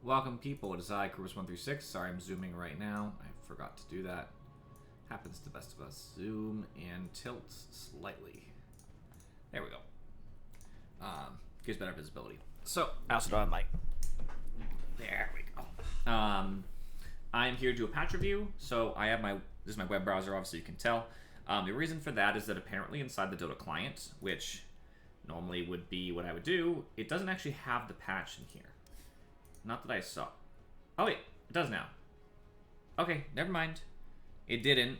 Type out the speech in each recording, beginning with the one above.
Welcome, people. It is I, Cruz136. Sorry, I'm zooming right now. I forgot to do that. Happens to the best of us. Zoom and tilt slightly. There we go. Gives better visibility. So, I also don't have my... There we go. I'm here to do a patch review. So, I have my... This is my web browser, obviously you can tell. The reason for that is that apparently inside the DotA client, which normally would be what I would do, it doesn't actually have the patch in here. Not that I saw. Oh wait, it does now. Okay, never mind. It didn't.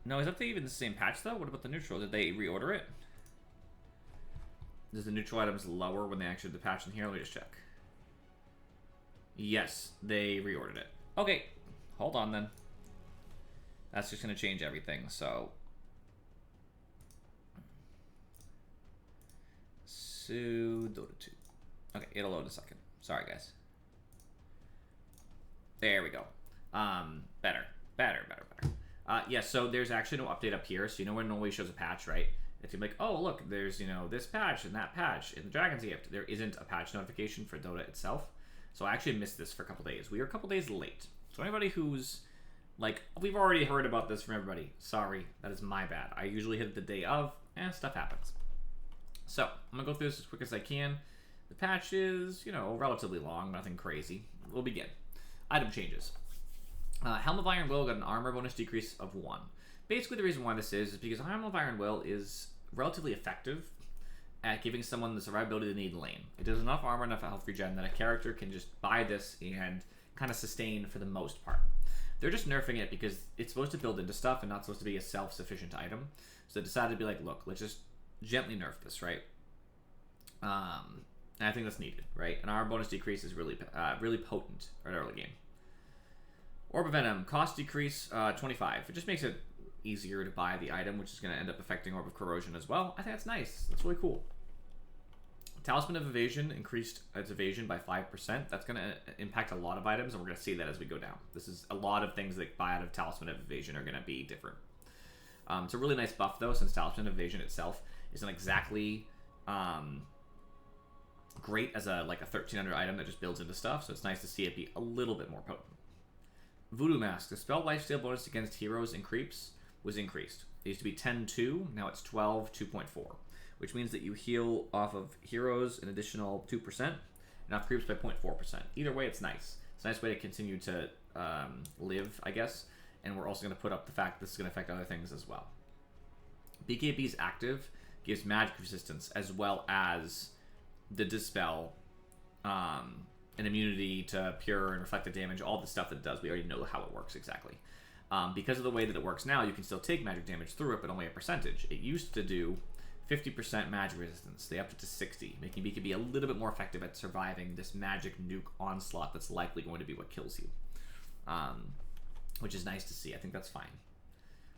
No, is that even the same patch though? What about the neutral? Did they reorder it? Does the neutral items lower when they actually have the patch in here? Let me just check. Yes, they reordered it. Okay, hold on then. That's just gonna change everything, so. Dota 2. Okay, it'll load in a second. Sorry, guys. There we go. Better. Yeah, so there's actually no update up here. So you know when it normally shows a patch, right? It's gonna be like, oh, look, there's, you know, this patch and that patch in the Dragon's Gift. There isn't a patch notification for Dota itself. So I actually missed this for a couple days. We are a couple days late. So anybody who's, like, we've already heard about this from everybody. Sorry, that is my bad. I usually hit it the day of, and stuff happens. So I'm gonna go through this as quick as I can. The patch is, you know, relatively long, nothing crazy. We'll begin. Item changes. Helm of Iron Will got an armor bonus decrease of 1. Basically, the reason why this is because Helm of Iron Will is relatively effective at giving someone the survivability they need in lane. It does enough armor, enough health regen that a character can just buy this and kind of sustain for the most part. They're just nerfing it because it's supposed to build into stuff and not supposed to be a self-sufficient item. So they decided to be like, look, let's just gently nerf this, right? And I think that's needed, right? An armor bonus decrease is really potent at early game. Orb of Venom, cost decrease 25. It just makes it easier to buy the item, which is going to end up affecting Orb of Corrosion as well. I think that's nice. That's really cool. Talisman of Evasion increased its evasion by 5%. That's going to impact a lot of items, and we're going to see that as we go down. This is a lot of things that buy out of Talisman of Evasion are going to be different. It's a really nice buff, though, since Talisman of Evasion itself isn't exactly great as a 1300 item that just builds into stuff, so it's nice to see it be a little bit more potent. Voodoo Mask. The spell lifesteal bonus against heroes and creeps was increased. It used to be 10-2, now it's 12-2.4, which means that you heal off of heroes an additional 2%, and off creeps by 0.4%. Either way, it's nice. It's a nice way to continue to live, I guess, and we're also going to put up the fact this is going to affect other things as well. BKB's active gives magic resistance as well as the dispel, an immunity to pure and reflected damage, all the stuff that it does. We already know how it works exactly. Because of the way that it works now, you can still take magic damage through it, but only a percentage. It used to do 50% magic resistance. They upped it to 60, making BKB a little bit more effective at surviving this magic nuke onslaught that's likely going to be what kills you. Which is nice to see. I think that's fine.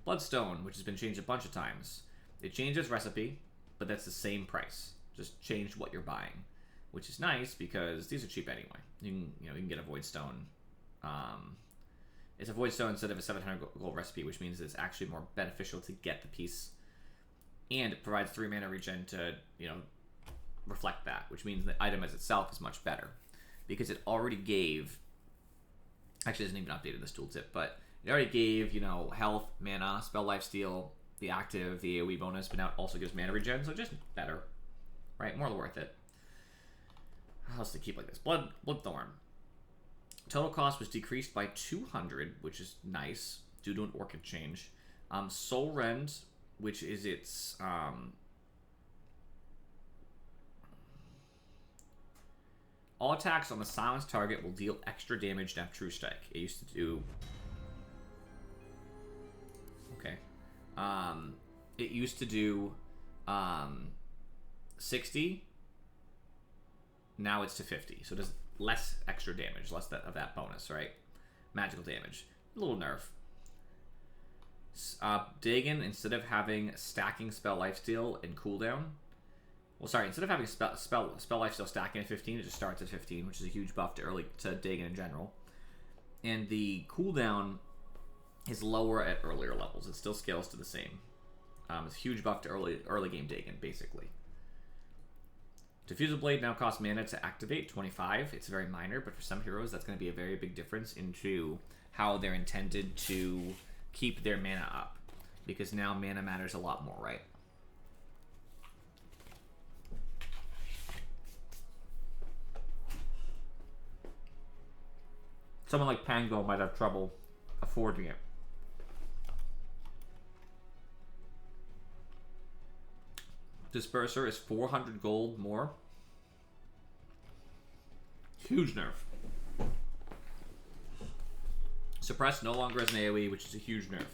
Bloodstone, which has been changed a bunch of times. It changed its recipe, but that's the same price. Just changed what you're buying, which is nice because these are cheap anyway. You can get a Void Stone. It's a Void Stone instead of a 700 gold recipe, which means it's actually more beneficial to get the piece, and it provides 3 mana regen to reflect that, which means the item as itself is much better because it already gave. Actually, it hasn't even updated this tooltip, but it already gave health, mana, spell lifesteal, the active, the AoE bonus, but now it also gives mana regen, so just better. Right, more worth it. How else to keep like this? Bloodthorn. Total cost was decreased by 200, which is nice, due to an orchid change. Soul Rend, which is its all attacks on the silenced target will deal extra damage to have True Strike. It used to do. Okay. It used to do 60. Now it's to 50, so it does less extra damage, less of that bonus, right? Magical damage, a little nerf. Dagon, instead of having stacking spell lifesteal and cooldown, well, sorry, instead of having spell lifesteal stacking at 15, it just starts at 15, which is a huge buff to Dagon in general. And the cooldown is lower at earlier levels. It still scales to the same. It's a huge buff to early game Dagon, basically. Diffusal Blade now costs mana to activate, 25. It's very minor, but for some heroes, that's going to be a very big difference into how they're intended to keep their mana up. Because now mana matters a lot more, right? Someone like Pango might have trouble affording it. Disperser is 400 gold more. Huge nerf. Suppress no longer has an AoE, which is a huge nerf.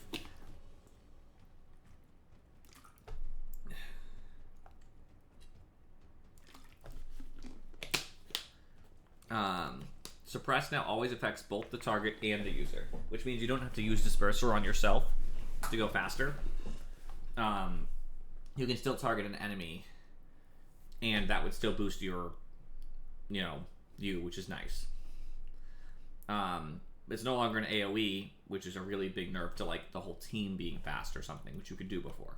Suppress now always affects both the target and the user, which means you don't have to use Disperser on yourself to go faster. You can still target an enemy, and that would still boost your, which is nice. It's no longer an AoE, which is a really big nerf to like the whole team being fast or something, which you could do before.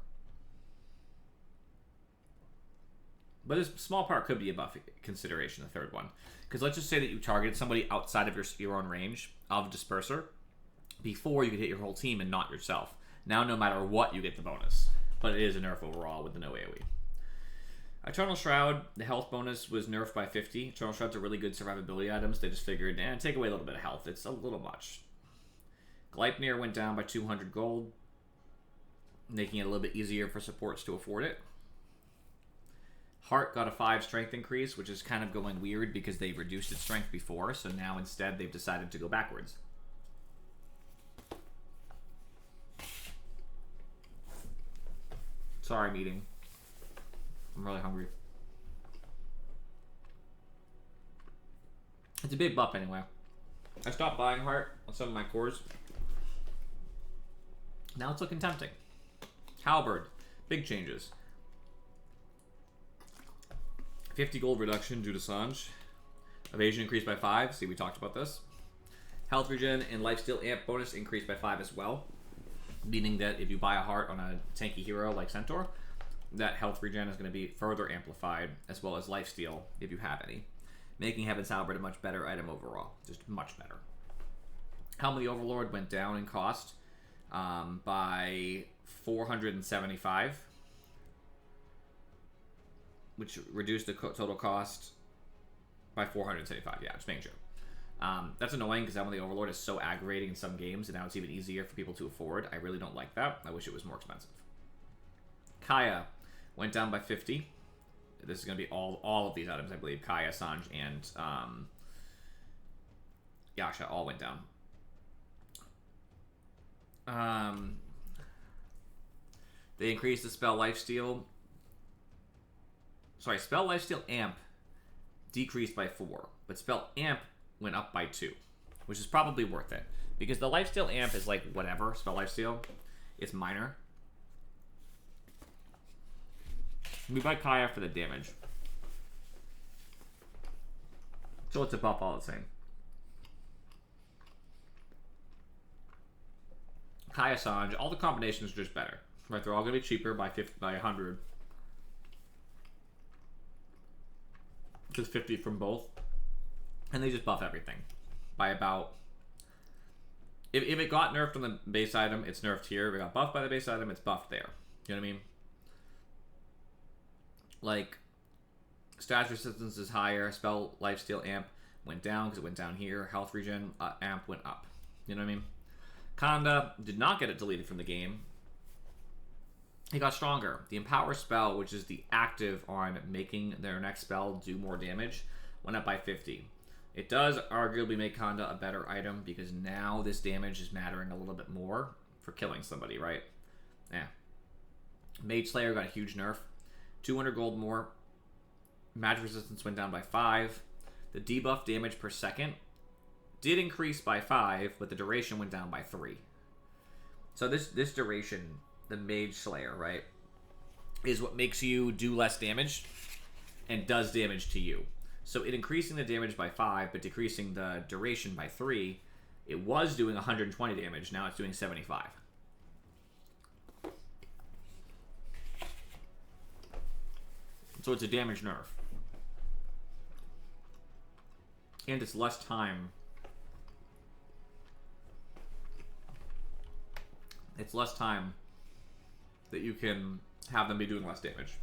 But this small part could be a buff consideration, the third one. Because let's just say that you targeted somebody outside of your own range of Disperser before you could hit your whole team and not yourself. Now, no matter what, you get the bonus. But it is a nerf overall with the no AoE. Eternal Shroud, the health bonus was nerfed by 50. Eternal Shrouds are really good survivability items. They just figured, take away a little bit of health. It's a little much. Gleipnir went down by 200 gold, making it a little bit easier for supports to afford it. Heart got a 5 strength increase, which is kind of going weird because they've reduced its strength before, so now instead they've decided to go backwards. Sorry, I'm eating. I'm really hungry. It's a big buff anyway. I stopped buying Heart on some of my cores. Now it's looking tempting. Halberd, big changes. 50 gold reduction due to Sange. Evasion increased by 5. See, we talked about this. Health regen and lifesteal amp bonus increased by 5 as well. Meaning that if you buy a heart on a tanky hero like Centaur, that health regen is going to be further amplified, as well as lifesteal if you have any. Making Heaven's Halberd a much better item overall. Just much better. Helm of the Overlord went down in cost by 475. Which reduced the total cost by 475. Yeah, just making sure. That's annoying because Helm of the Overlord is so aggravating in some games, and now it's even easier for people to afford. I really don't like that. I wish it was more expensive. Kaya went down by 50. This is going to be all of these items, I believe. Kaya, Sange, and Yasha all went down. They increased the spell lifesteal. Sorry, spell lifesteal amp decreased by 4, but spell amp went up by 2, which is probably worth it because the lifesteal amp is like whatever. Spell lifesteal, it's minor. We buy Kaya for the damage, so it's a buff all the same. Kaya, Sange, all the combinations are just better. Right, they're all gonna be cheaper by 100. Just 50 from both, and they just buff everything by about. If it got nerfed on the base item, it's nerfed here. If it got buffed by the base item, it's buffed there. You know what I mean? Like, stats resistance is higher. Spell lifesteal amp went down because it went down here. Health regen amp went up. You know what I mean? Kanda did not get it deleted from the game. It got stronger. The Empower spell, which is the active on making their next spell do more damage, went up by 50. It does arguably make Kanda a better item because now this damage is mattering a little bit more for killing somebody, right? Yeah. Mage Slayer got a huge nerf. 200 gold more. Magic resistance went down by 5. The debuff damage per second did increase by 5, but the duration went down by 3. So this duration, the Mage Slayer, right, is what makes you do less damage and does damage to you. So it increasing the damage by 5, but decreasing the duration by 3, it was doing 120 damage, now it's doing 75. So it's a damage nerf. And it's less time. It's less time that you can have them be doing less damage.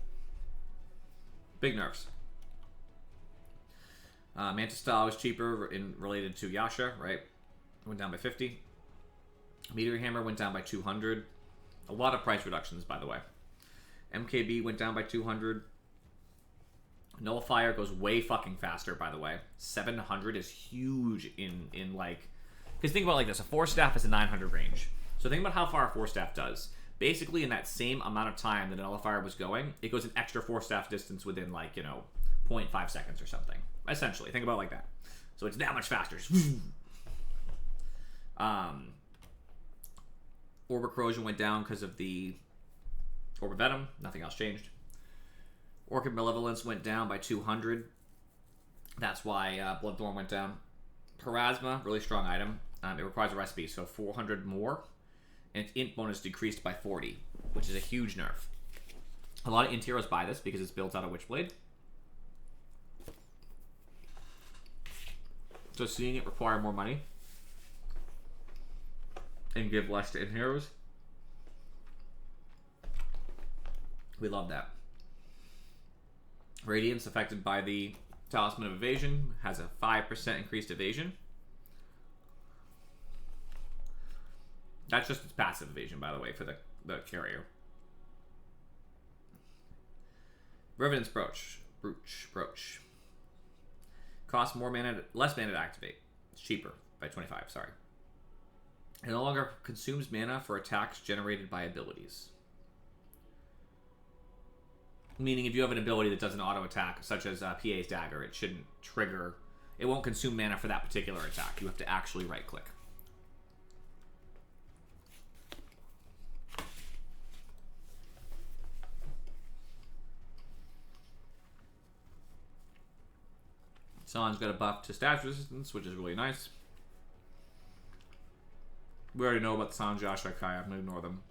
Big nerfs. Mantis Style is cheaper in related to Yasha, right? Went down by 50. Meteor Hammer went down by 200. A lot of price reductions, by the way. MKB went down by 200. Nullifier goes way fucking faster, by the way. 700 is huge in like... Because think about it like this. A 4-staff is a 900 range. So think about how far a 4-staff does. Basically, in that same amount of time that a Nullifier was going, it goes an extra 4-staff distance within, like, you know, 0.5 seconds or something. Essentially. Think about it like that. So it's that much faster. Orb Corrosion went down because of the Orb Venom. Nothing else changed. Orchid Malevolence went down by 200. That's why Bloodthorn went down. Parasma, really strong item. It requires a recipe, so 400 more. And its int bonus decreased by 40, which is a huge nerf. A lot of int heroes buy this because it's built out of Witchblade. So seeing it require more money and give less to int heroes, we love that. Radiance, affected by the Talisman of Evasion, has a 5% increased evasion. That's just its passive evasion, by the way, for the carrier. Revenant's Brooch. Costs more mana, less mana to activate. It's cheaper by 25, sorry. It no longer consumes mana for attacks generated by abilities. Meaning if you have an ability that does an auto attack, such as PA's Dagger, it shouldn't trigger... It won't consume mana for that particular attack. You have to actually right-click. San's got a buff to stats resistance, which is really nice. We already know about the San Josh Kai. I'm going to ignore them.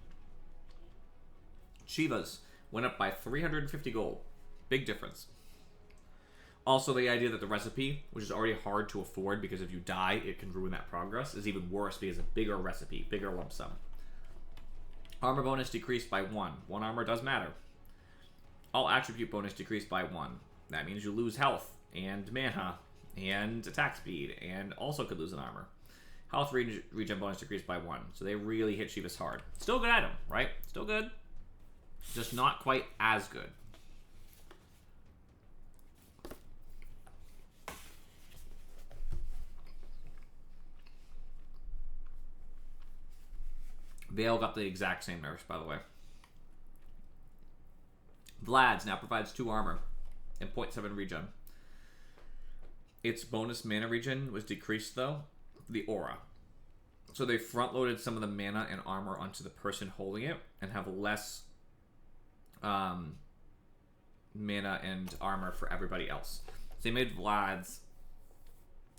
Shivas went up by 350 gold. Big difference. Also, the idea that the recipe, which is already hard to afford because if you die, it can ruin that progress, is even worse because a bigger recipe, bigger lump sum. Armor bonus decreased by 1. 1 armor does matter. All attribute bonus decreased by 1. That means you lose health and mana and attack speed and also could lose an armor. Health regen bonus decreased by 1. So they really hit Shivas hard. Still a good item, right? Still good. Just not quite as good. Veil got the exact same nerfs, by the way. Vlad's now provides 2 armor and 0.7 regen. Its bonus mana regen was decreased, though, for the aura. So they front-loaded some of the mana and armor onto the person holding it and have less mana and armor for everybody else. So they made Vlad's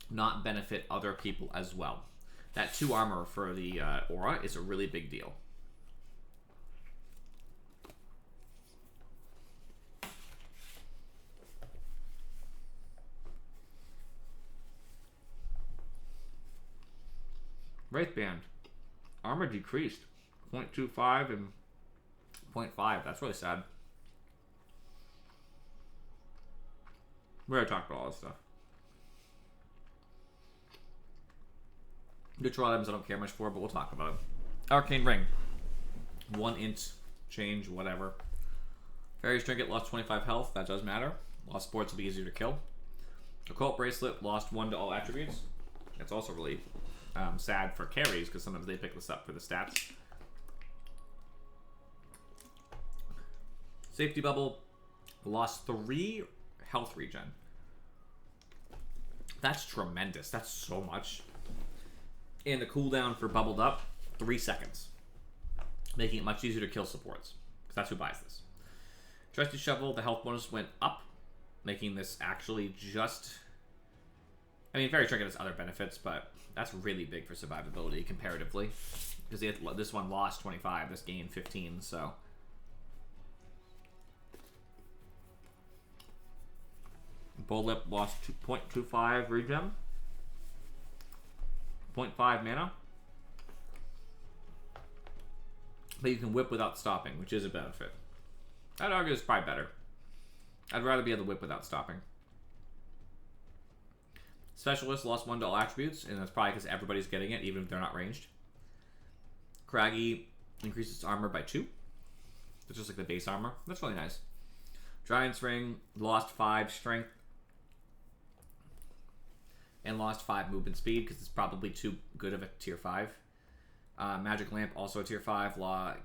not benefit other people as well. That 2 armor for the aura is a really big deal. Wraithband. Armor decreased. 0.25 and 0.5. That's really sad. We already talked about all this stuff. Neutral items I don't care much for, but we'll talk about them. Arcane Ring. 1 int change, whatever. Fairy's Trinket lost 25 health. That does matter. Lost sports will be easier to kill. Occult Bracelet lost 1 to all attributes. That's also really sad for carries because sometimes they pick this up for the stats. Safety Bubble lost 3 health regen. That's tremendous. That's so much. And the cooldown for Bubbled Up, 3 seconds. Making it much easier to kill supports. Because that's who buys this. Trusty Shovel, the health bonus went up. Making this actually just... I mean, Fairy Trinket has other benefits, but that's really big for survivability comparatively. Because this one lost 25, this gained 15, so... Bullwhip lost 2.25 regen. 0.5 mana. But you can whip without stopping, which is a benefit. I'd argue it's probably better. I'd rather be able to whip without stopping. Specialist lost 1 to all attributes, and that's probably because everybody's getting it, even if they're not ranged. Craggy increases armor by 2. It's just like the base armor. That's really nice. Giant's Ring lost 5 strength and lost 5 movement speed because it's probably too good of a tier 5. Magic Lamp, also a tier 5.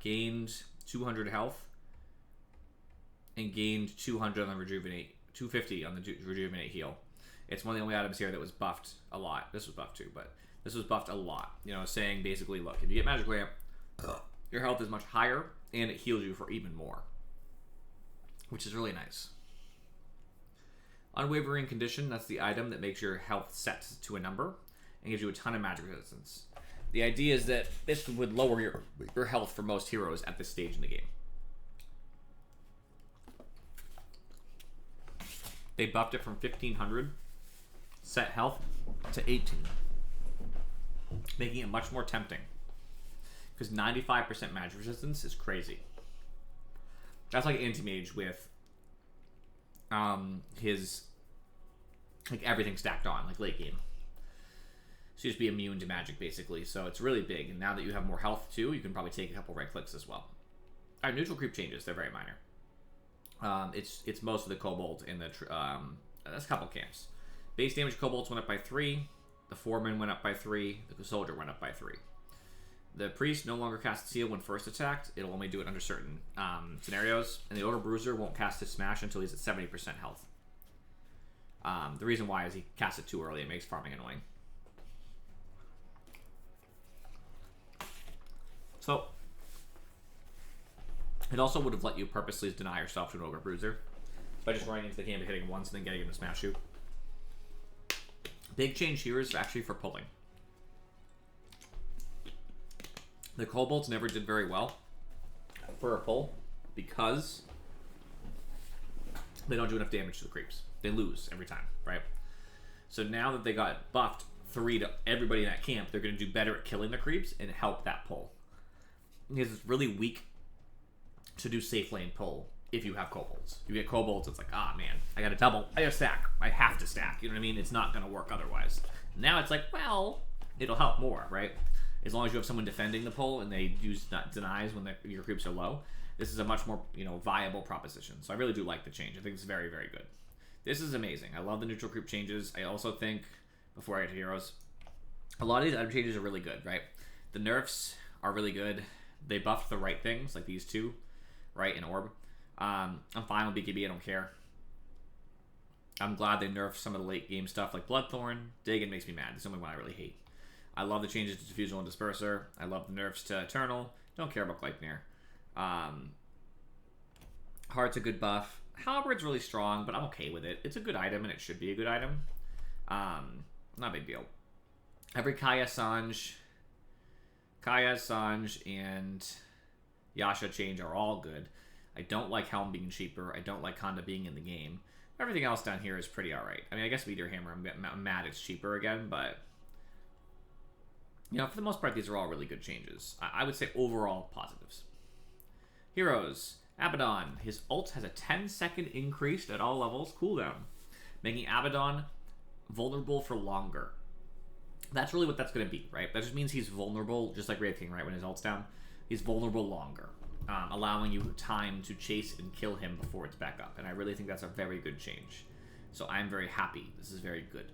Gained 200 health and gained 200 on the Rejuvenate, 250 on the Rejuvenate heal. It's one of the only items here that was buffed a lot. This was buffed too, but this was buffed a lot. You know, saying basically, look, if you get Magic Lamp, your health is much higher and it heals you for even more, which is really nice. Unwavering Condition, that's the item that makes your health set to a number and gives you a ton of magic resistance. The idea is that this would lower your health for most heroes at this stage in the game. They buffed it from 1500 set health to 18, making it much more tempting. Because 95% magic resistance is crazy. That's like Anti-Mage with his, like, everything stacked on, like late game. So you just be immune to magic, basically. So it's really big. And now that you have more health, too, you can probably take a couple right clicks as well. All right, neutral creep changes. They're very minor. It's most of the kobold in the... that's a couple camps. Base damage kobolds went up by 3. The foreman went up by 3. The soldier went up by 3. The priest no longer casts seal when first attacked. It'll only do it under certain scenarios. And the Ogre Bruiser won't cast his smash until he's at 70% health. The reason why is he casts it too early. It makes farming annoying. So, it also would have let you purposely deny yourself to an Ogre Bruiser by just running into the game and hitting him once and then getting him to smash you. Big change here is actually for pulling. The kobolds never did very well for a pull because they don't do enough damage to the creeps. They lose every time, right? So now that they got buffed 3 to everybody in that camp, they're going to do better at killing the creeps and help that pull. Because it's really weak to do safe lane pull if you have kobolds. You get kobolds, it's like, ah, man, I got to double. I got to stack. I have to stack. You know what I mean? It's not going to work otherwise. Now it's like, well, it'll help more, right? As long as you have someone defending the pull and they use denies when your creeps are low, this is a much more, viable proposition. So I really do like the change. I think it's very, very good. This is amazing. I love the neutral creep changes. I also think, before I get to heroes, a lot of these item changes are really good, right? The nerfs are really good. They buffed the right things, like these two, right, and Orb. I'm fine with BKB, I don't care. I'm glad they nerfed some of the late game stuff, like Bloodthorn. Dagon makes me mad. It's the only one I really hate. I love the changes to Diffusal and Disperser. I love the nerfs to Eternal. Don't care about Gleipnir. Heart's a good buff. Halberd's really strong, but I'm okay with it. It's a good item, and it should be a good item. Not a big deal. Every Kaya, Sanj, and Yasha change are all good. I don't like Helm being cheaper. I don't like Honda being in the game. Everything else down here is pretty alright. I mean, I guess Meteor Hammer, I'm mad it's cheaper again, but... for the most part, these are all really good changes. I would say overall positives. Heroes. Abaddon. His ult has a 10-second increase at all levels cooldown, making Abaddon vulnerable for longer. That's really what that's going to be, right? That just means he's vulnerable, just like Wraith King, right? When his ult's down, he's vulnerable longer, allowing you time to chase and kill him before it's back up. And I really think that's a very good change. So I'm very happy. This is very good.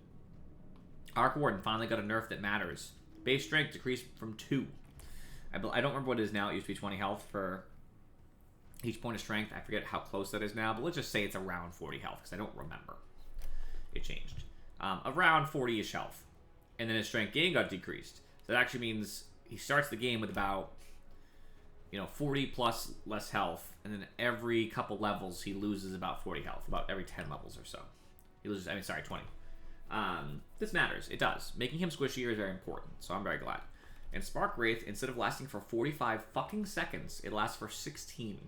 Arc Warden finally got a nerf that matters. Base strength decreased from 2. I don't remember what it is now. It used to be 20 health for each point of strength. I forget how close that is now, but let's just say it's around 40 health because I don't remember. It changed. Around 40-ish health. And then his strength gain got decreased. So that actually means he starts the game with about, 40 plus less health, and then every couple levels he loses about 40 health, about every 10 levels or so. He loses, 20. This matters. It does. Making him squishier is very important, so I'm very glad. And Spark Wraith, instead of lasting for 45 fucking seconds, it lasts for 16.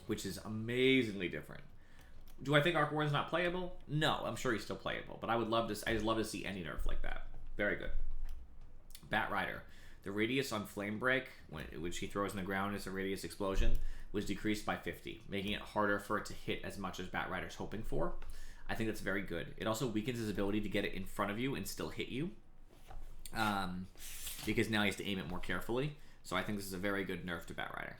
Which is amazingly different. Do I think Arc Warden's not playable? No, I'm sure he's still playable. But I just love to see any nerf like that. Very good. Bat Rider. The radius on Flame Break, which he throws in the ground as a radius explosion, was decreased by 50, making it harder for it to hit as much as Bat Rider's hoping for. I think that's very good. It also weakens his ability to get it in front of you and still hit you, because now he has to aim it more carefully. So I think this is a very good nerf to Bat Rider.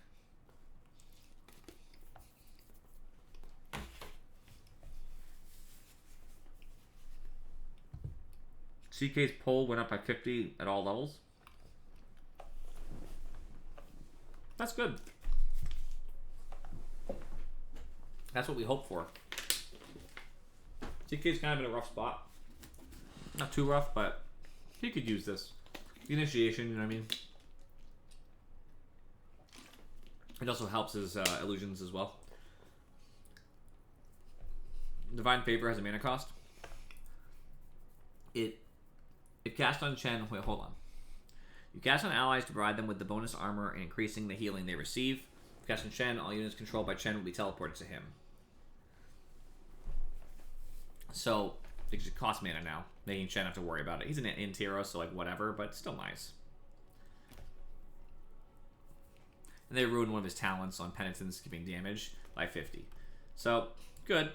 CK's pull went up by 50 at all levels. That's good. That's what we hope for. CK's kind of in a rough spot. Not too rough, but he could use this. Initiation, you know what I mean? It also helps his illusions as well. Divine Favor has a mana cost. If cast on Chen, wait, hold on. You cast on allies to provide them with the bonus armor and increasing the healing they receive. If cast on Chen, all units controlled by Chen will be teleported to him. So, it just costs mana now, making Chen have to worry about it. He's an in-hero, so like whatever, but still nice. And they ruined one of his talents on Penitence, giving damage by 50. So, good.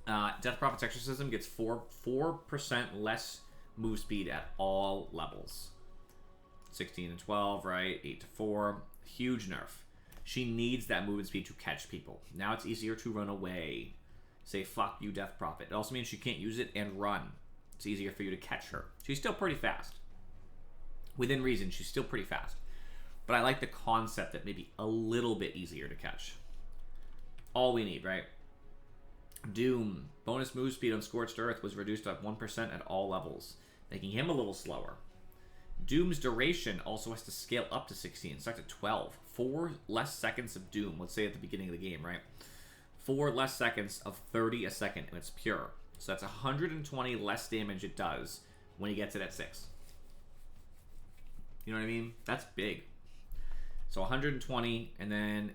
Death Prophet's Exorcism gets 4% less move speed at all levels. 16 and 12, right? 8 to 4. Huge nerf. She needs that movement speed to catch people. Now it's easier to run away. Say, fuck you, Death Prophet. It also means she can't use it and run. It's easier for you to catch her. She's still pretty fast. Within reason, she's still pretty fast. But I like the concept that maybe a little bit easier to catch. All we need, right? Doom. Bonus move speed on Scorched Earth was reduced by 1% at all levels, making him a little slower. Doom's duration also has to scale up to 16. It starts at 12. 4 less seconds of Doom, let's say at the beginning of the game, right? 4 less seconds of 30 a second, and it's pure. So that's 120 less damage it does when he gets it at 6. You know what I mean? That's big. So 120, and then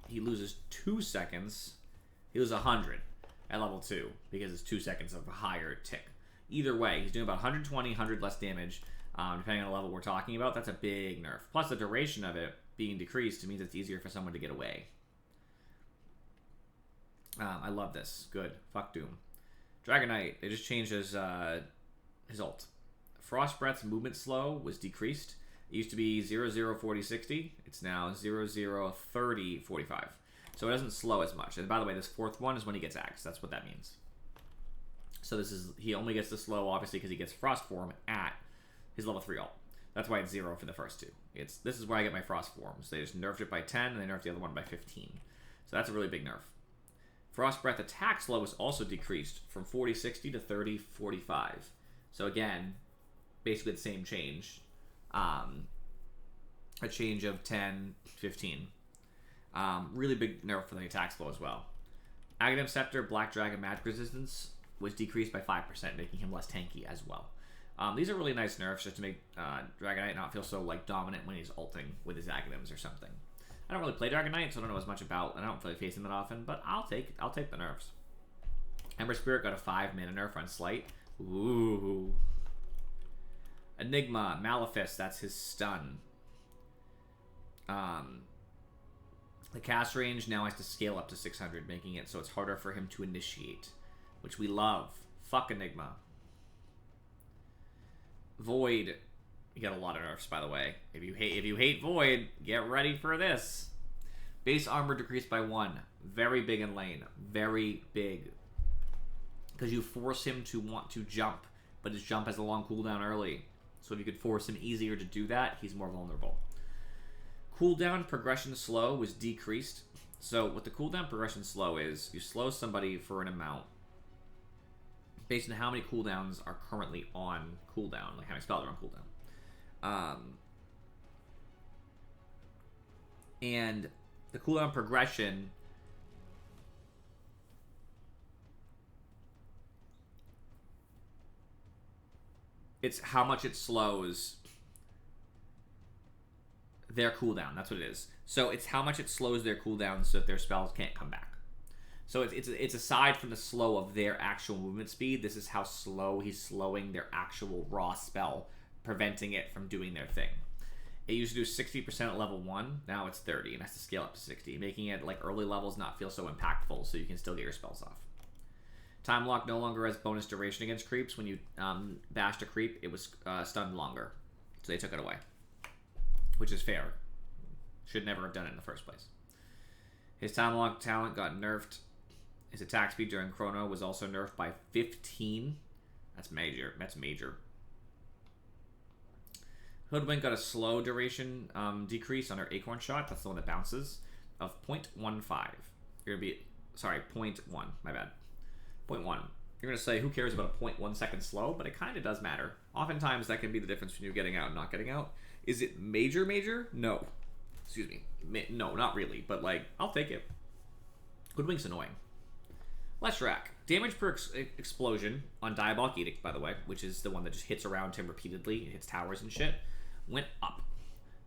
he loses 2 seconds. He loses 100 at level 2, because it's 2 seconds of a higher tick. Either way, he's doing about 120, 100 less damage, depending on the level we're talking about. That's a big nerf. Plus, the duration of it being decreased means it's easier for someone to get away. I love this. Good. Fuck Doom. Dragon Knight. They just changed his ult. Frost Breath's movement slow was decreased. It used to be 0, 40, 60. It's now 0, 30, 45. So it doesn't slow as much. And by the way, this fourth one is when he gets axed. That's what that means. So this is, he only gets the slow, obviously, because he gets Frost Form at his level 3 ult. That's why it's 0 for the first two. This is where I get my Frost Forms. They just nerfed it by 10, and they nerfed the other one by 15. So that's a really big nerf. Frost Breath attack slow was also decreased from 40, 60 to 30, 45. So again, basically the same change. A change of 10, 15. Really big nerf for the attack slow as well. Aghanim Scepter, Black Dragon Magic Resistance was decreased by 5%, making him less tanky as well. These are really nice nerfs just to make Dragon Knight not feel so like dominant when he's ulting with his Aghanims or something. I don't really play Dragon Knight, so I don't know as much about, and I don't really face him that often, but I'll take the nerfs. Ember Spirit got a 5 mana nerf on Slight. Ooh. Enigma, Malefice, that's his stun. The cast range now has to scale up to 600, making it so it's harder for him to initiate, which we love. Fuck Enigma. Void, you got a lot of nerfs, by the way. If you hate Void, get ready for this. Base armor decreased by 1. Very big in lane. Very big. Because you force him to want to jump, but his jump has a long cooldown early. So if you could force him easier to do that, he's more vulnerable. Cooldown progression slow was decreased. So what the cooldown progression slow is, you slow somebody for an amount based on how many cooldowns are currently on cooldown, like how many spells are on cooldown. And the cooldown progression it's how much it slows their cooldown. That's what it is. So it's how much it slows their cooldown so that their spells can't come back. So it's aside from the slow of their actual movement speed, this is how slow he's slowing their actual raw spell preventing it from doing their thing. It used to do 60% at level 1, now it's 30, and has to scale up to 60, making it like early levels not feel so impactful, so you can still get your spells off. Time Lock no longer has bonus duration against creeps. When you bashed a creep, it was stunned longer, so they took it away, which is fair. Should never have done it in the first place. His Time Lock talent got nerfed. His attack speed during Chrono was also nerfed by 15. That's major. That's major. Hoodwink got a slow duration decrease on her Acorn Shot. That's the one that bounces, of 0.15. You're going to be... Sorry, 0.1. My bad. 0.1. You're going to say, who cares about a 0.1 second slow? But it kind of does matter. Oftentimes, that can be the difference between you getting out and not getting out. Is it major? No. Excuse me. No, not really. But, like, I'll take it. Hoodwink's annoying. Leshrac. Damage per explosion on Diabolic Edict, by the way, which is the one that just hits around him repeatedly. It hits towers and shit. Went up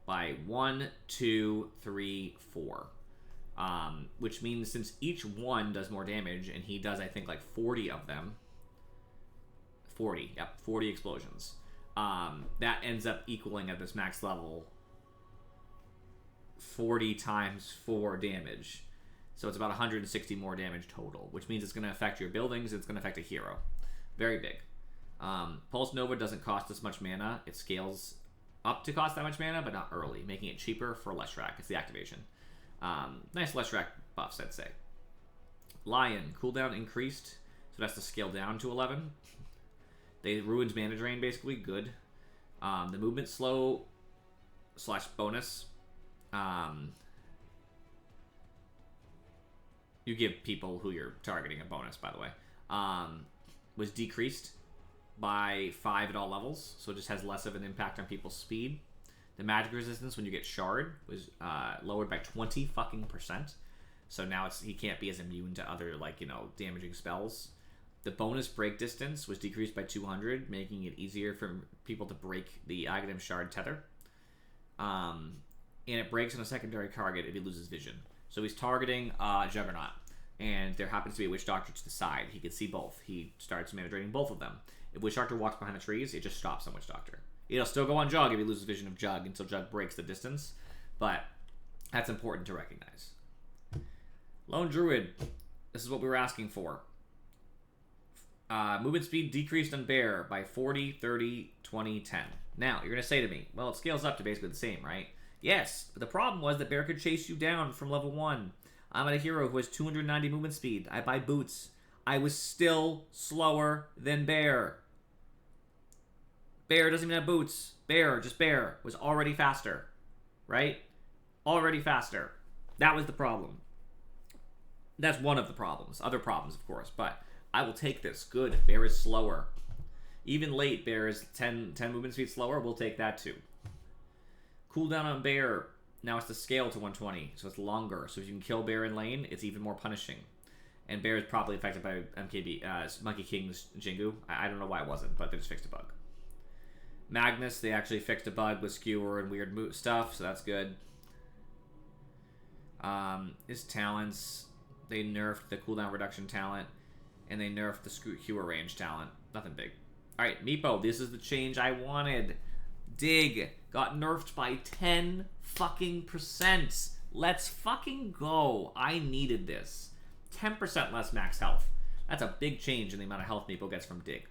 by 1, 2, 3, 4. Which means since each one does more damage, and he does, I think, like 40 of them. 40. Yep, 40 explosions. That ends up equaling at this max level 40 times 4 damage. So it's about 160 more damage total, which means it's going to affect your buildings. It's going to affect a hero. Very big. Pulse Nova doesn't cost as much mana. It scales up to cost that much mana, but not early, making it cheaper for Leshrac. It's the activation. Nice Leshrac buffs, I'd say. Lion. Cooldown increased, so it has to scale down to 11. They ruined mana drain, basically. Good. The movement slow / bonus. You give people who you're targeting a bonus, by the way. Was decreased by 5 at all levels, so it just has less of an impact on people's speed. The magic resistance when you get shard was lowered by 20 fucking %. So now he can't be as immune to other, like, you know, damaging spells. The bonus break distance was decreased by 200, making it easier for people to break the Aghanim Shard tether. And it breaks on a secondary target if he loses vision. So he's targeting Juggernaut, and there happens to be a Witch Doctor to the side. He can see both. He starts mana draining both of them. If Witch Doctor walks behind the trees, it just stops on Witch Doctor. It'll still go on Jug if he loses vision of Jug until Jug breaks the distance, but that's important to recognize. Lone Druid. This is what we were asking for. Movement speed decreased on Bear by 40, 30, 20, 10. Now, you're going to say to me, well, it scales up to basically the same, right? Yes, but the problem was that Bear could chase you down from level 1. I'm at a hero who has 290 movement speed. I buy boots. I was still slower than Bear. Bear doesn't even have boots. Bear was already faster. Right? Already faster. That was the problem. That's one of the problems. Other problems, of course. But I will take this. Good. Bear is slower. Even late, Bear is 10 movement speed slower. We'll take that too. Cooldown on Bear. Now it's to scale to 120, so it's longer. So if you can kill Bear in lane, it's even more punishing. And Bear is probably affected by Monkey King's Jingu. I don't know why it wasn't, but they just fixed a bug. Magnus, they actually fixed a bug with skewer and weird stuff, so that's good. His talents, they nerfed the cooldown reduction talent, and they nerfed the skewer range talent. Nothing big. Alright, Meepo, this is the change I wanted. Dig got nerfed by 10 fucking %. Let's fucking go. I needed this. 10% less max health. That's a big change in the amount of health Meepo gets from Dig.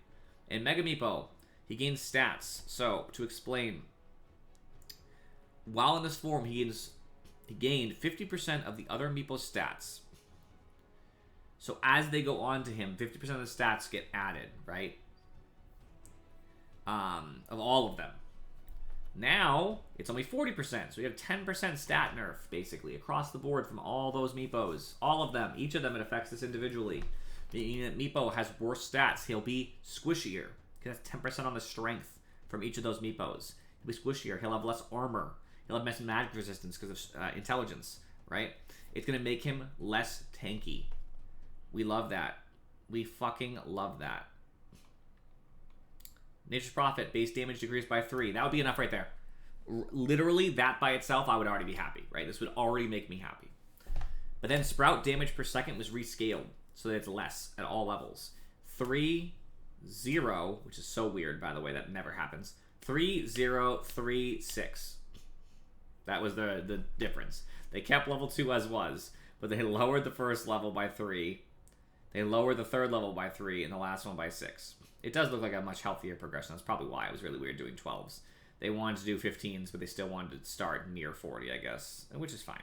And Mega Meepo, he gains stats. So, to explain, while in this form, he gained 50% of the other Meepo's stats. So as they go on to him, 50% of the stats get added, right? Of all of them. Now, it's only 40%, so we have 10% stat nerf, basically, across the board from all those Meepos. All of them. Each of them, it affects this individually. Meaning that Meepo has worse stats. He'll be squishier. He has 10% on the strength from each of those Meepos. He'll be squishier. He'll have less armor. He'll have less magic resistance because of intelligence, right? It's going to make him less tanky. We love that. We fucking love that. Nature's Prophet, base damage decreased by 3. That would be enough right there. Literally, that by itself, I would already be happy, right? This would already make me happy. But then Sprout damage per second was rescaled, so that it's less at all levels. 3, 0, which is so weird, by the way, that never happens. 3036. That was the difference. They kept level 2 as was, but they lowered the first level by 3. They lowered the third level by 3, and the last one by 6. It does look like a much healthier progression. That's probably why it was really weird doing 12s. They wanted to do 15s, but they still wanted to start near 40, I guess, which is fine.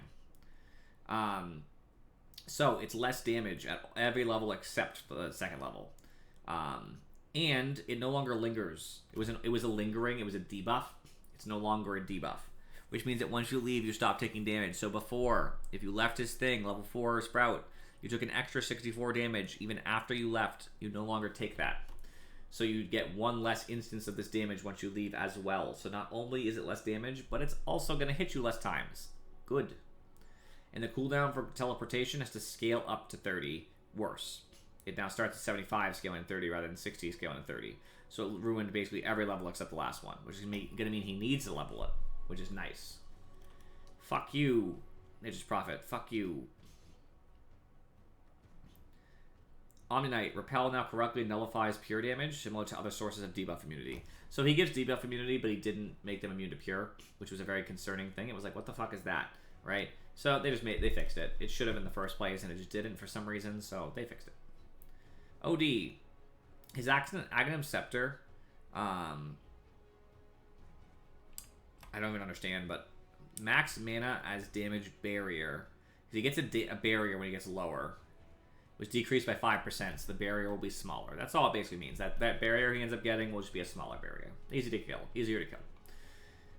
So it's less damage at every level except the second level. And it no longer lingers. It was a lingering. It was a debuff. It's no longer a debuff, which means that once you leave, you stop taking damage. So before, if you left his thing, level 4 Sprout, you took an extra 64 damage. Even after you left, you no longer take that. So you get one less instance of this damage once you leave as well. So not only is it less damage, but it's also going to hit you less times. Good. And the cooldown for teleportation has to scale up to 30. Worse. It now starts at 75 scaling 30 rather than 60 scaling 30. So it ruined basically every level except the last one, which is going to mean he needs to level up, which is nice. Fuck you, Nature's Prophet. Fuck you. Omni-Knight. Repel now correctly nullifies pure damage, similar to other sources of debuff immunity. So he gives debuff immunity, but he didn't make them immune to pure, which was a very concerning thing. It was like, what the fuck is that, right? So they fixed it. It should have in the first place, and it just didn't for some reason, so they fixed it. OD. His Aghanim Scepter, I don't even understand, but max mana as damage barrier. He gets a barrier when he gets lower, which decreased by 5%, so the barrier will be smaller. That's all it basically means. That barrier he ends up getting will just be a smaller barrier. Easy to kill. Easier to kill.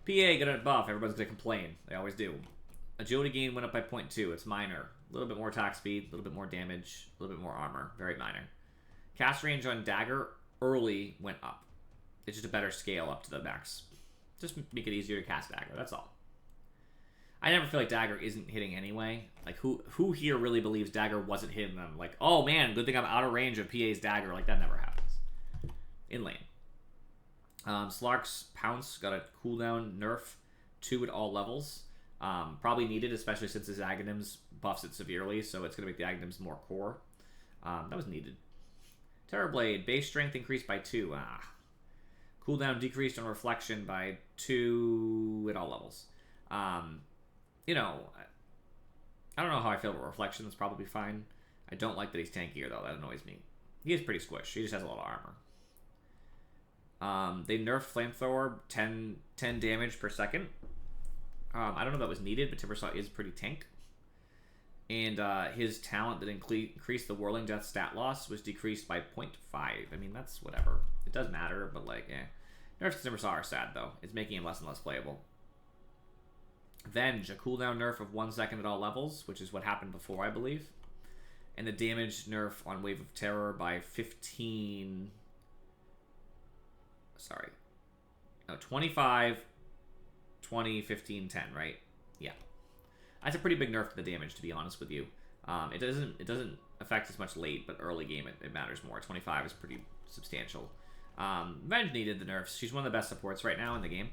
PA got a buff. Everybody's going to complain. They always do. Agility gain went up by 0.2. It's minor. A little bit more attack speed, a little bit more damage, a little bit more armor. Very minor. Cast range on Dagger early went up. It's just a better scale up to the max. Just make it easier to cast Dagger. That's all. I never feel like Dagger isn't hitting anyway. Like, who here really believes Dagger wasn't hitting them? Like, oh man, good thing I'm out of range of PA's Dagger. Like, that never happens. In lane. Slark's Pounce got a cooldown nerf 2 at all levels. Probably needed, especially since his Aghanims buffs it severely, so it's going to make the Aghanims more core. That was needed. Terrorblade, base strength increased by 2. Cooldown decreased on reflection by 2 at all levels. You know, I don't know how I feel about reflection. It's probably fine. I don't like that he's tankier, though. That annoys me. He is pretty squished. He just has a lot of armor. They nerfed Flamethrower 10 damage per second. I don't know if that was needed, but Timbersaw is pretty tank. And his talent that increased the Whirling Death stat loss was decreased by 0.5. I mean, that's whatever. It does matter, but like, Nerfs to Timbersaw are sad, though. It's making him less and less playable. Venge, a cooldown nerf of 1 second at all levels, which is what happened before, I believe. And the damage nerf on Wave of Terror by 15... Sorry. No, 25, 20, 15, 10, right? Yeah. That's a pretty big nerf to the damage, to be honest with you. It doesn't affect as much late, but early game it matters more. 25 is pretty substantial. Venge needed the nerfs. She's one of the best supports right now in the game.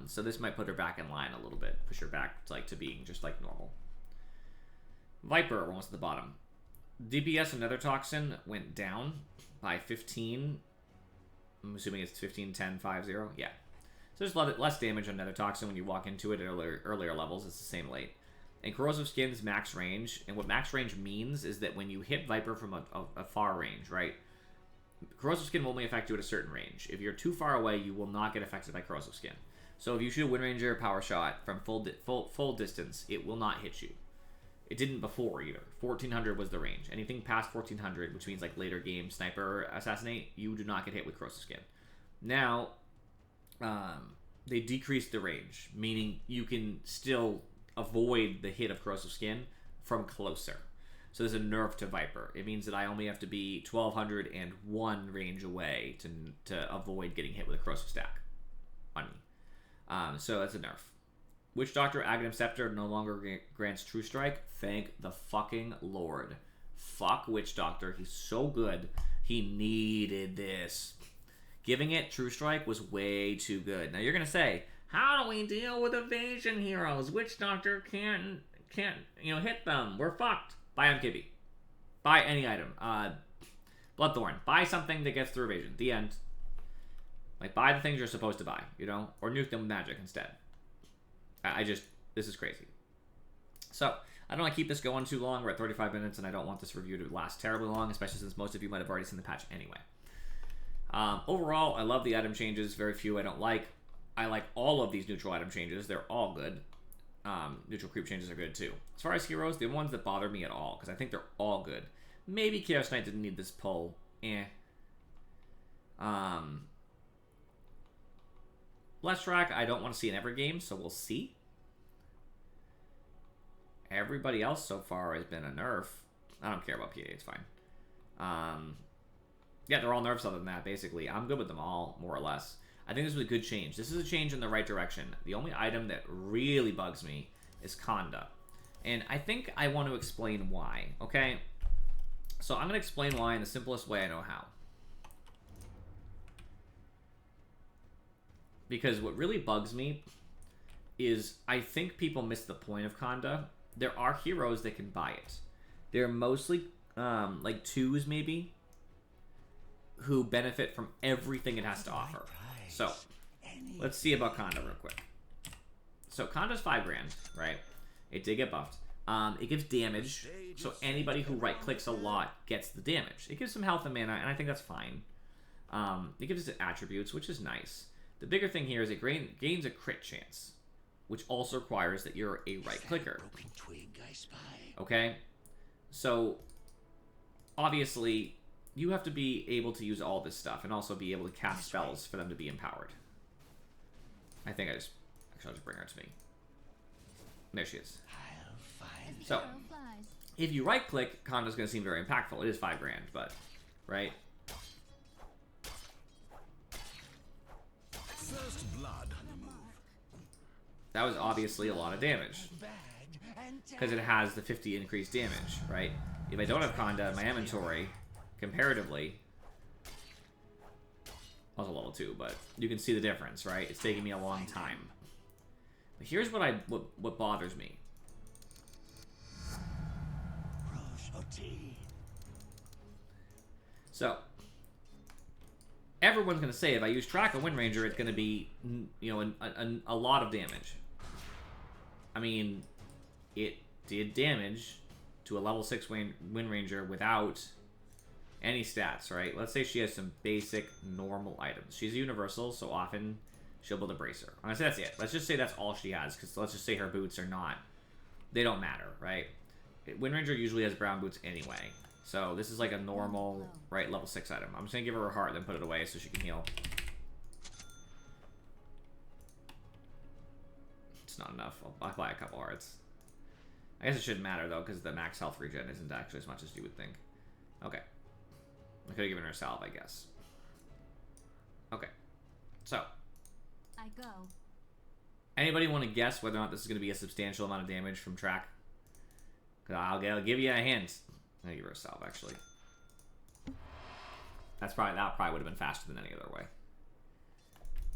So this might put her back in line a little bit. Push her back to being just like normal. Viper, almost at the bottom. DPS and Nether Toxin went down by 15. I'm assuming it's 15, 10, 5, 0. Yeah. So there's less damage on Nether Toxin when you walk into it at earlier levels. It's the same late. And Corrosive Skin's max range. And what max range means is that when you hit Viper from a far range, right? Corrosive Skin will only affect you at a certain range. If you're too far away, you will not get affected by Corrosive Skin. So if you shoot a Wind Ranger power shot from full distance, it will not hit you. It didn't before either. 1400 was the range. Anything past 1400, which means like later game sniper assassinate, you do not get hit with Corrosive Skin. Now, they decreased the range, meaning you can still avoid the hit of Corrosive Skin from closer. So there's a nerf to Viper. It means that I only have to be 1201 range away to avoid getting hit with a Corrosive Stack on me. So that's a nerf. Witch Doctor Aghanim Scepter no longer grants True Strike. Thank the fucking Lord. Fuck Witch Doctor. He's so good. He needed this. Giving it True Strike was way too good. Now you're going to say, how do we deal with evasion heroes? Witch Doctor can't hit them. We're fucked. Buy MKB. Buy any item. Bloodthorn. Buy something that gets through evasion. The end. Like, buy the things you're supposed to buy, you know? Or nuke them with magic instead. This is crazy. So, I don't want to keep this going too long. We're at 35 minutes, and I don't want this review to last terribly long, especially since most of you might have already seen the patch anyway. Overall, I love the item changes. Very few I don't like. I like all of these neutral item changes. They're all good. Neutral creep changes are good, too. As far as heroes, the ones that bother me at all, because I think they're all good. Maybe Chaos Knight didn't need this pull. Leshrac, I don't want to see in every game, so we'll see. Everybody else so far has been a nerf. I don't care about PA, it's fine. Yeah, they're all nerfs other than that, basically. I'm good with them all, more or less. I think this was a good change. This is a change in the right direction. The only item that really bugs me is Conda. And I think I want to explain why, okay? So I'm going to explain why in the simplest way I know how. Because what really bugs me is I think people miss the point of Conda. There are heroes that can buy it. They're mostly like 2s maybe who benefit from everything it has to offer. So let's see about Conda real quick. So Conda's 5 grand, right? It did get buffed. It gives damage, so anybody who right clicks a lot gets the damage. It gives some health and mana, and I think that's fine. It gives it attributes, which is nice. The bigger thing here is it gains a crit chance, which also requires that you're a right clicker. Okay? So, obviously, you have to be able to use all this stuff and also be able to cast spells for them to be empowered. I think I'll just bring her to me. There she is. So, if you right click, Conda's going to seem very impactful. It is 5 grand, but, right? First blood. That was obviously a lot of damage. Because it has the 50 increased damage, right? If I don't have Conda in my inventory, comparatively, also level 2, but you can see the difference, right? It's taking me a long time. But here's what bothers me. So, everyone's going to say if I use Track of Wind Ranger, it's going to be, you know, a lot of damage. I mean, it did damage to a level 6 Wind Ranger without any stats, right? Let's say she has some basic, normal items. She's a universal, so often she'll build a bracer. I'm going to say that's it. Let's just say that's all she has, because let's just say her boots are not... They don't matter, right? Wind Ranger usually has brown boots anyway. So this is like a normal, right, level 6 item. I'm just going to give her a heart, then put it away so she can heal. It's not enough. I'll buy a couple hearts. I guess it shouldn't matter, though, because the max health regen isn't actually as much as you would think. Okay. I could have given her a salve, I guess. Okay. So. I go. Anybody want to guess whether or not this is going to be a substantial amount of damage from Track? I'll give you a hint. I'll give her a salve, actually. That probably would have been faster than any other way.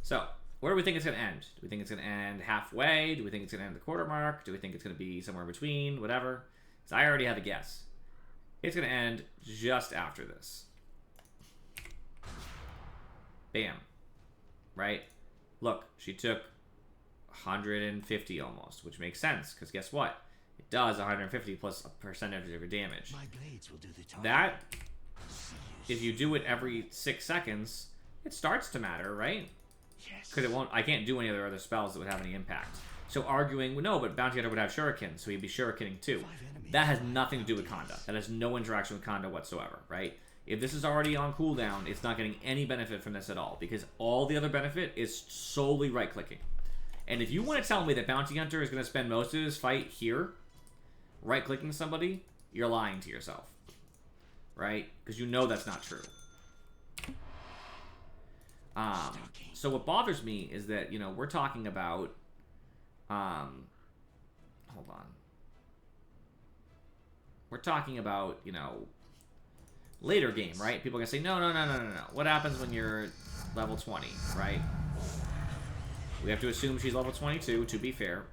So, where do we think it's going to end? Do we think it's going to end halfway? Do we think it's going to end the quarter mark? Do we think it's going to be somewhere in between? Whatever. So I already have a guess. It's going to end just after this. Bam. Right? Look, she took 150 almost, which makes sense, because guess what? It does 150 plus a percentage of your damage. My blades will do the talking. That, if you do it every 6 seconds, it starts to matter, right? Because it won't. I can't do any other spells that would have any impact. So arguing, well, no, but Bounty Hunter would have Shuriken, so he'd be Shurikening too. That has nothing to do with Conda. That has no interaction with Conda whatsoever, right? If this is already on cooldown, it's not getting any benefit from this at all, because all the other benefit is solely right-clicking. And if you want to tell me that Bounty Hunter is going to spend most of his fight here, right-clicking somebody, you're lying to yourself, right? Because you know that's not true. So what bothers me is that, you know, we're talking about, hold on. We're talking about, you know, later game, right? People are going to say, no. What happens when you're level 20, right? We have to assume she's level 22, to be fair.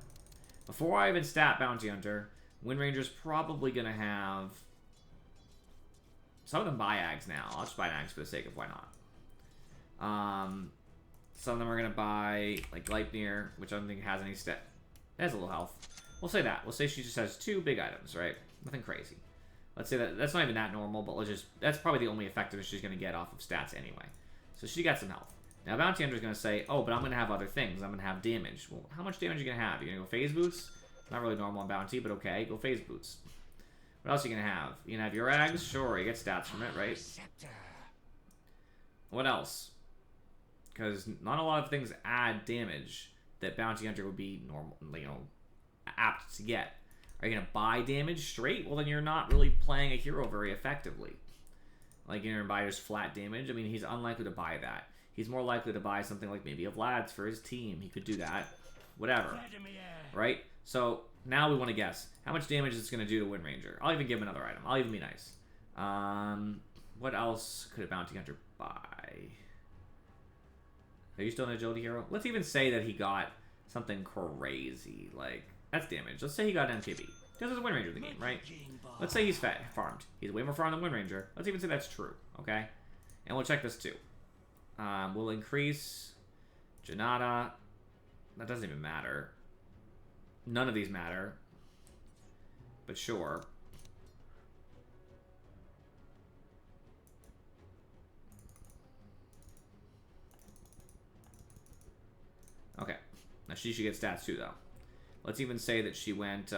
Before I even stat Bounty Hunter, Wind Ranger's probably going to have... Some of them buy Ags now. I'll just buy Ags for the sake of why not. Some of them are going to buy, like, Gleipnir, which I don't think has any stat. It has a little health. We'll say that. We'll say she just has 2 big items, right? Nothing crazy. Let's say that that's not even that normal, but let's just... That's probably the only effectiveness she's going to get off of stats anyway. So she got some health. Now, Bounty Hunter's going to say, oh, but I'm going to have other things. I'm going to have damage. Well, how much damage are you going to have? You're going to go Phase Boots? Not really normal on Bounty, but okay. Go Phase Boots. What else are you going to have? You going to have your Ags? Sure, you get stats from it, right? What else? Because not a lot of things add damage that Bounty Hunter would be normal, you know, apt to get. Are you going to buy damage straight? Well, then you're not really playing a hero very effectively. Like, you're going to buy just flat damage? I mean, he's unlikely to buy that. He's more likely to buy something like maybe a Vlad's for his team. He could do that. Whatever. Right? So, now we want to guess. How much damage is this going to do to Wind Ranger? I'll even give him another item. I'll even be nice. What else could a Bounty Hunter buy? Are you still an agility hero? Let's even say that he got something crazy. Like, that's damage. Let's say he got an MKB. Because there's a Wind Ranger in the game, right? Let's say he's farmed. He's way more farmed than Wind Ranger. Let's even say that's true, okay? And we'll check this too. We'll increase Janata. That doesn't even matter. None of these matter. But sure. Okay. Now she should get stats too, though. Let's even say that she went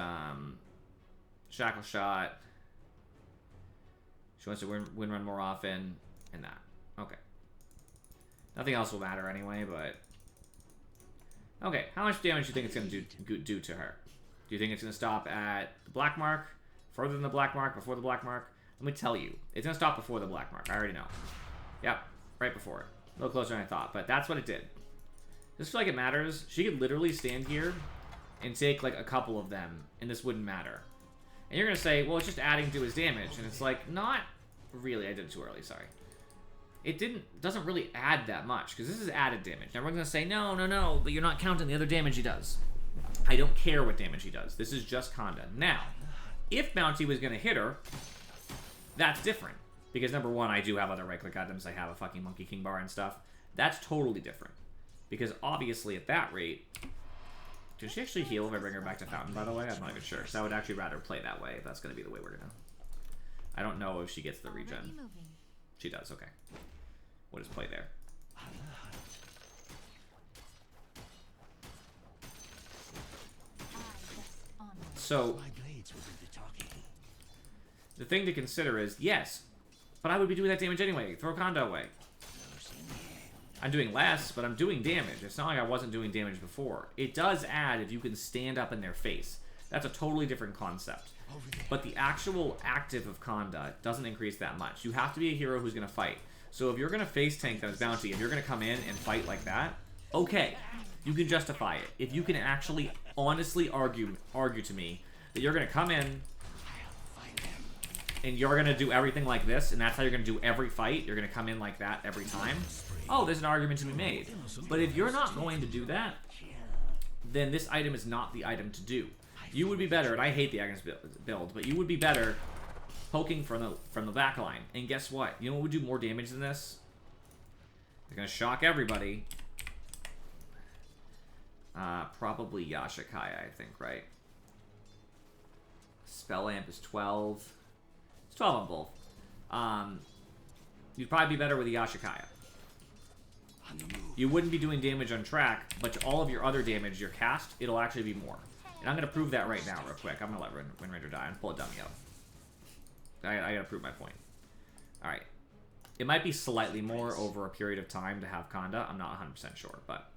Shackle Shot. She wants to win run more often, and that. Okay. Nothing else will matter anyway, but... Okay, how much damage do you think it's going to do to her? Do you think it's going to stop at the black mark? Further than the black mark? Before the black mark? Let me tell you. It's going to stop before the black mark. I already know. Yep, right before it. A little closer than I thought, but that's what it did. Just feel like it matters. She could literally stand here and take like a couple of them, and this wouldn't matter. And you're going to say, well, it's just adding to his damage. And it's like, not really. I did it too early, sorry. It doesn't really add that much, because this is added damage. Now, we're going to say, no, but you're not counting the other damage he does. I don't care what damage he does. This is just Conda. Now, if Bounty was going to hit her, that's different. Because, number one, I do have other right-click items. I have a fucking Monkey King bar and stuff. That's totally different. Because, obviously, at that rate... Does she actually heal if I bring her back to Fountain, by the way? I'm not even sure. So I would actually rather play that way if that's going to be the way we're going to... I don't know if she gets the regen. She does, okay. We'll just play there. So, the thing to consider is, yes, but I would be doing that damage anyway. Throw Conda away. I'm doing less, but I'm doing damage. It's not like I wasn't doing damage before. It does add if you can stand up in their face. That's a totally different concept. But the actual active of Conda doesn't increase that much. You have to be a hero who's going to fight. So if you're going to face tank that is Bounty, if you're going to come in and fight like that, okay, you can justify it. If you can actually honestly argue to me that you're going to come in and you're going to do everything like this, and that's how you're going to do every fight, you're going to come in like that every time, oh, there's an argument to be made. But if you're not going to do that, then this item is not the item to do. You would be better, and I hate the Agnes build, but you would be better poking from the back line. And guess what? You know what would do more damage than this? They're going to shock everybody. Probably Yashikaya, I think, right? Spell Amp is 12. It's 12 on both. You'd probably be better with the Yashikaya. You wouldn't be doing damage on track, but all of your other damage, your cast, it'll actually be more. And I'm going to prove that right now real quick. I'm going to let Wind Ranger die and pull a dummy up. I got to prove my point. Alright. It might be slightly more over a period of time to have Conda. I'm not 100% sure, but...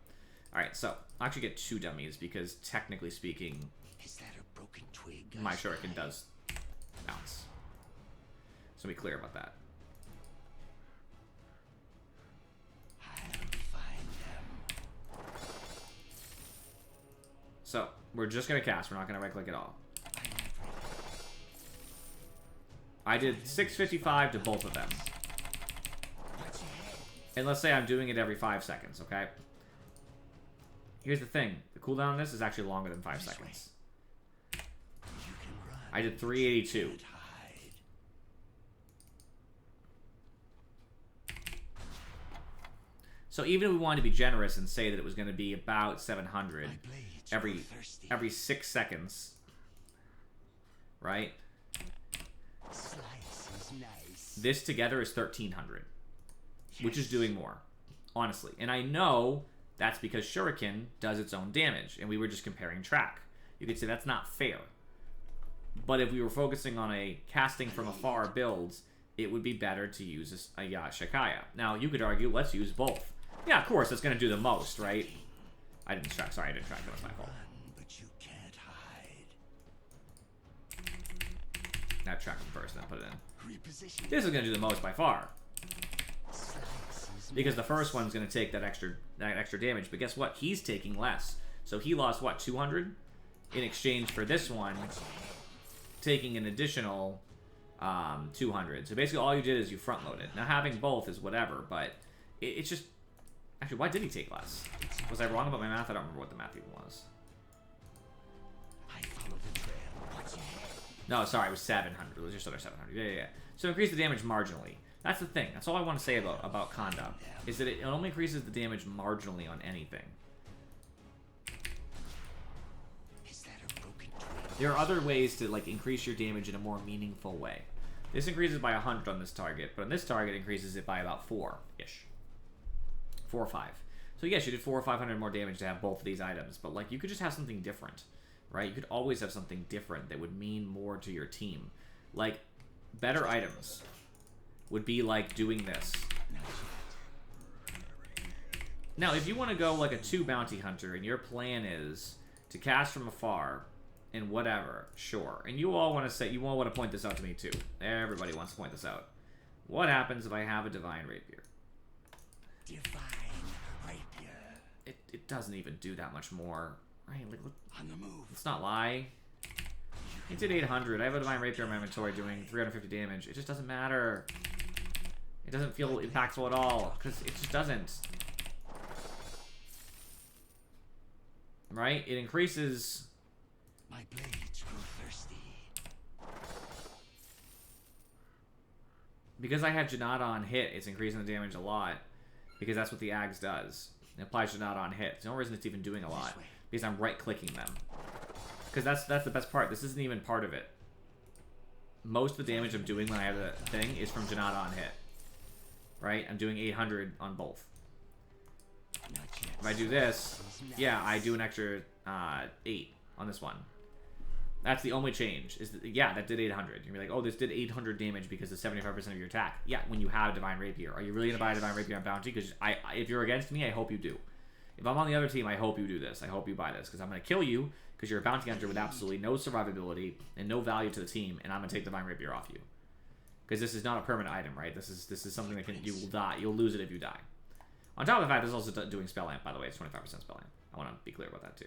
Alright, so I'll actually get 2 dummies because technically speaking... Is that a broken twig? My shuriken does bounce. So be clear about that. So, we're just going to cast. We're not going to right-click at all. I did 655 to both of them. And let's say I'm doing it every 5 seconds, okay? Here's the thing. The cooldown on this is actually longer than 5 seconds. I did 382. So even if we wanted to be generous and say that it was going to be about 700 every 6 seconds, right? This together is 1,300, which is doing more, honestly. And I know that's because Shuriken does its own damage, and we were just comparing track. You could say that's not fair. But if we were focusing on a casting from afar builds, it would be better to use a Shakaya. Now, you could argue, let's use both. Yeah, of course, it's going to do the most, right? I didn't track. Sorry, I didn't track. That was my fault. But you can't hide. Now track them first, then put it in. This is going to do the most by far. Because the first one's going to take that extra damage. But guess what? He's taking less. So he lost, what, 200? In exchange for this one taking an additional 200. So basically all you did is you front load it. Now having both is whatever, but it's just... Actually, why did he take less? Was I wrong about my math? I don't remember what the math even was. No, sorry, it was 700. It was just under 700. Yeah. So increase the damage marginally. That's the thing. That's all I want to say about Kanda, is that it only increases the damage marginally on anything. There are other ways to like increase your damage in a more meaningful way. This increases by 100 on this target, but on this target increases it by about 4-ish. 4 or 5. So yes, you did 400 or 500 more damage to have both of these items, but like you could just have something different, right? You could always have something different that would mean more to your team. Like better items would be like doing this. Now, if you want to go like a 2 bounty hunter and your plan is to cast from afar and whatever, sure. And you all want to say, you all want to point this out to me too. Everybody wants to point this out. What happens if I have a Divine Rapier? Divine Rapier. It doesn't even do that much more. Right? Like, On the move. let's not lie. It did 800. I have a Divine Rapier in my inventory doing 350 damage. It just doesn't matter. It doesn't feel impactful at all. Because it just doesn't. Right? It increases... My blades grow thirsty. Because I have Janata on hit, it's increasing the damage a lot. Because that's what the Ags does. It applies Janata on hit. There's no reason it's even doing a lot. Because I'm right-clicking them. Because that's the best part. This isn't even part of it. Most of the damage I'm doing when I have the thing is from Janata on hit. Right? I'm doing 800 on both. If I do this, yeah, I do an extra 8 on this one. That's the only change. Is that, yeah, that did 800. You're like, oh, this did 800 damage because of 75% of your attack. Yeah, when you have a Divine Rapier. Are you really going to buy a Divine Rapier on Bounty? Because if you're against me, I hope you do. If I'm on the other team, I hope you do this. I hope you buy this. Because I'm going to kill you because you're a Bounty Hunter with absolutely no survivability and no value to the team, and I'm going to take Divine Rapier off you. Because this is not a permanent item, right? This is something that you will die. You'll lose it if you die. On top of the fact, this is also doing Spell Amp, by the way. It's 25% Spell Amp. I want to be clear about that, too.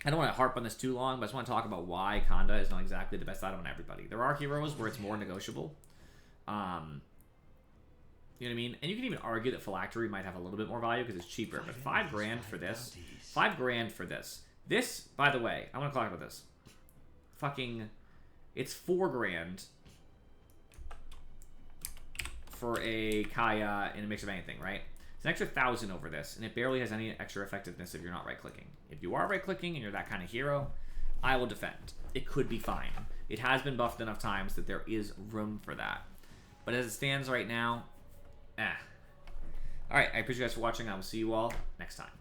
I don't want to harp on this too long, but I just want to talk about why Kanda is not exactly the best item on everybody. There are heroes where it's more negotiable. You know what I mean? And you can even argue that Phylactery might have a little bit more value because it's cheaper. But $5,000 for this. $5,000 for this. This, by the way, I want to talk about this. Fucking, it's $4,000 for a Kaya in a mix of anything, right? It's an extra 1,000 over this, and it barely has any extra effectiveness if you're not right-clicking. If you are right-clicking and you're that kind of hero, I will defend. It could be fine. It has been buffed enough times that there is room for that. But as it stands right now, Alright, I appreciate you guys for watching. I will see you all next time.